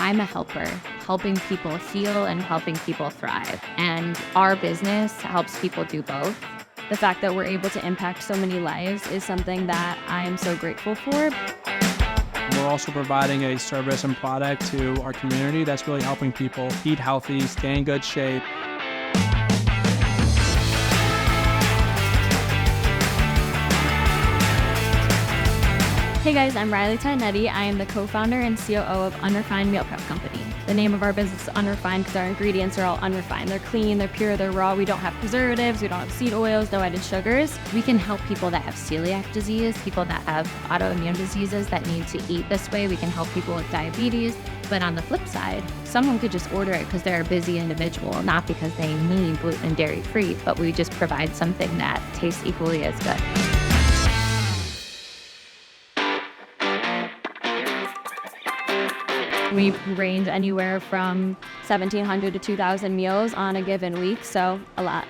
I'm a helper, helping people heal and helping people thrive. And our business helps people do both. The fact that we're able to impact so many lives is something that I am so grateful for. We're also providing a service and product to our community that's really helping people eat healthy, stay in good shape. Hey guys, I'm Riley Tagnetti. I am the co-founder and COO of Unrefined Meal Prep Company. The name of our business is Unrefined because our ingredients are all unrefined. They're clean, they're pure, they're raw. We don't have preservatives, we don't have seed oils, no added sugars. We can help people that have celiac disease, people that have autoimmune diseases that need to eat this way. We can help people with diabetes. But on the flip side, someone could just order it because they're a busy individual, not because they need gluten and dairy free, but we just provide something that tastes equally as good. We range anywhere from 1,700 to 2,000 meals on a given week, so a lot.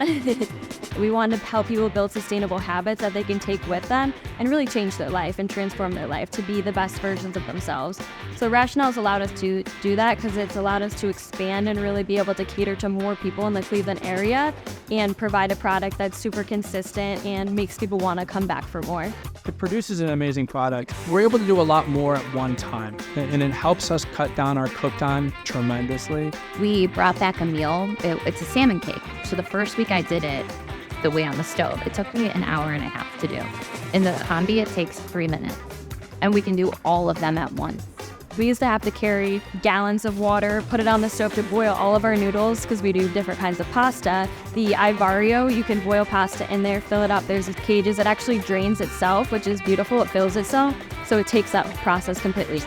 We want to help people build sustainable habits that they can take with them and really change their life and transform their life to be the best versions of themselves. So Rationale has allowed us to do that because it's allowed us to expand and really be able to cater to more people in the Cleveland area and provide a product that's super consistent and makes people want to come back for more. It produces an amazing product. We're able to do a lot more at one time, and it helps us cut down our cook time tremendously. We brought back a meal. It's a salmon cake. So the first week I did it the way on the stove, it took me an hour and a half to do. In the combi, it takes 3 minutes. And we can do all of them at once. We used to have to carry gallons of water, put it on the stove to boil all of our noodles because we do different kinds of pasta. The iVario, you can boil pasta in there, fill it up. There's cages. It actually drains itself, which is beautiful. It fills itself. So it takes that process completely.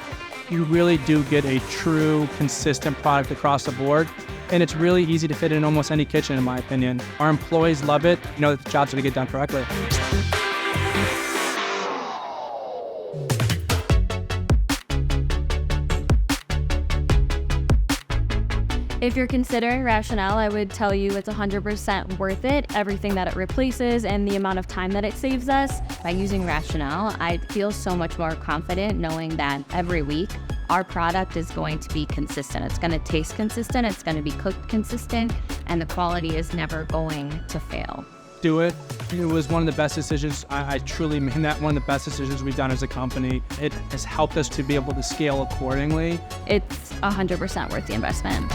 You really do get a true, consistent product across the board. And it's really easy to fit in almost any kitchen, in my opinion. Our employees love it. You know that the job's going to get done correctly. If you're considering Rationale, I would tell you it's 100% worth it. Everything that it replaces and the amount of time that it saves us. By using Rationale, I feel so much more confident knowing that every week our product is going to be consistent. It's going to taste consistent, it's going to be cooked consistent, and the quality is never going to fail. Do it. It was one of the best decisions. I truly mean that, one of the best decisions we've done as a company. It has helped us to be able to scale accordingly. It's 100% worth the investment.